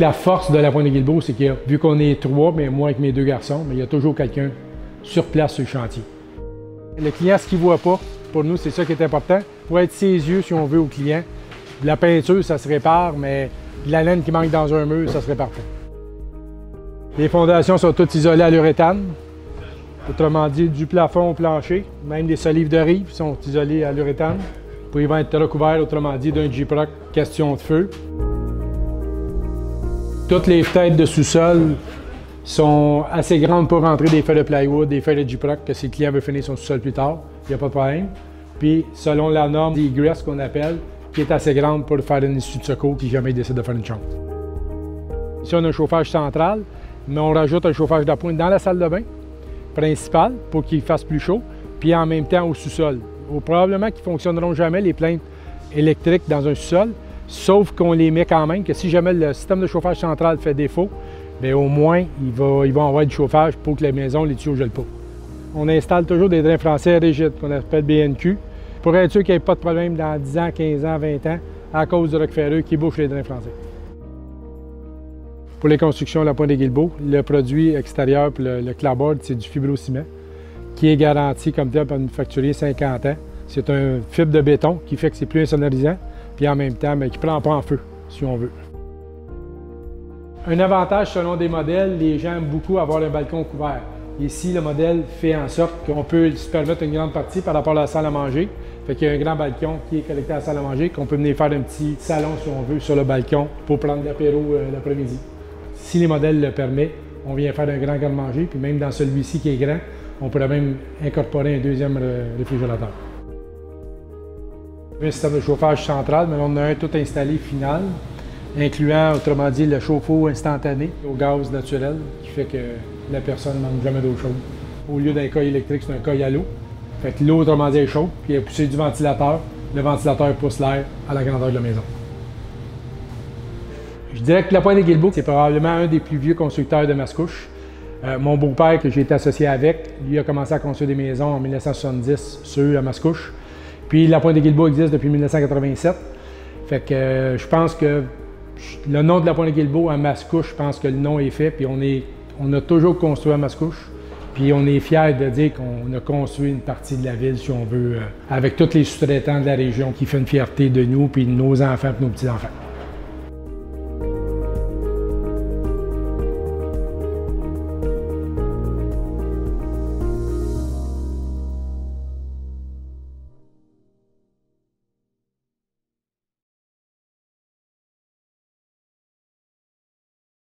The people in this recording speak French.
la force de la Pointe de Guilbeault, c'est que vu qu'on est 3, mais moi avec mes 2 garçons, mais il y a toujours quelqu'un sur place sur le chantier. Le client, ce qu'il ne voit pas, pour nous, c'est ça qui est important. Pour être ses yeux, si on veut, au client. La peinture, ça se répare, mais de la laine qui manque dans un mur, ça se répare pas. Les fondations sont toutes isolées à l'uréthane. Autrement dit, du plafond au plancher, même les solives de rive sont isolées à l'uréthane. Puis ils vont être recouverts, autrement dit, d'un Gyproc question de feu. Toutes les fenêtres de sous-sol sont assez grandes pour rentrer des feuilles de plywood, des feuilles de Gyproc, que si le client veut finir son sous-sol plus tard, il n'y a pas de problème. Puis, selon la norme d'egress qu'on appelle, qui est assez grande pour faire une issue de secours si jamais il décide de faire une chambre. Ici, on a un chauffage central, mais on rajoute un chauffage d'appoint dans la salle de bain principale pour qu'il fasse plus chaud, puis en même temps au sous-sol. Probablement qu'ils ne fonctionneront jamais, les plaintes électriques dans un sous-sol, sauf qu'on les met quand même, que si jamais le système de chauffage central fait défaut, bien, au moins, ils vont avoir du chauffage pour que la maison, les tuyaux ne gèlent pas. On installe toujours des drains français rigides, qu'on appelle BNQ, pour être sûr qu'il n'y ait pas de problème dans 10 ans, 15 ans, 20 ans, à cause du roc ferreux qui bouche les drains français. Pour les constructions de la Pointe de Guilbeault, le produit extérieur, le clapboard, c'est du fibrociment, qui est garanti comme tel par le manufacturier 50 ans. C'est un fibre de béton qui fait que c'est plus insonorisant, puis en même temps, qui ne prend pas en feu, si on veut. Un avantage selon des modèles, les gens aiment beaucoup avoir un balcon couvert. Ici, le modèle fait en sorte qu'on peut se permettre une grande partie par rapport à la salle à manger. Fait qu'il y a un grand balcon qui est connecté à la salle à manger, qu'on peut venir faire un petit salon, si on veut, sur le balcon pour prendre l'apéro l'après-midi. Si les modèles le permettent, on vient faire un grand garde-manger, puis même dans celui-ci qui est grand, on pourrait même incorporer un deuxième réfrigérateur. Un système de chauffage central, mais on a un tout installé final, incluant, autrement dit, le chauffe-eau instantané au gaz naturel, qui fait que la personne ne manque jamais d'eau chaude. Au lieu d'un coil électrique, c'est un coil à l'eau. Fait que l'eau, autrement dit, est chaude, puis elle est poussée du ventilateur. Le ventilateur pousse l'air à la grandeur de la maison. Je dirais que la Pointe de Guilbeault, c'est probablement un des plus vieux constructeurs de Mascouche. Mon beau-père, que j'ai été associé avec, lui a commencé à construire des maisons en 1970 sur Mascouche. Puis la Pointe de Guilbeault existe depuis 1987. Fait que je pense que le nom de la Pointe de Guilbeault à Mascouche, je pense que le nom est fait, puis on a toujours construit à Mascouche. Puis on est fiers de dire qu'on a construit une partie de la ville, si on veut, avec tous les sous-traitants de la région, qui fait une fierté de nous, puis de nos enfants et nos petits-enfants.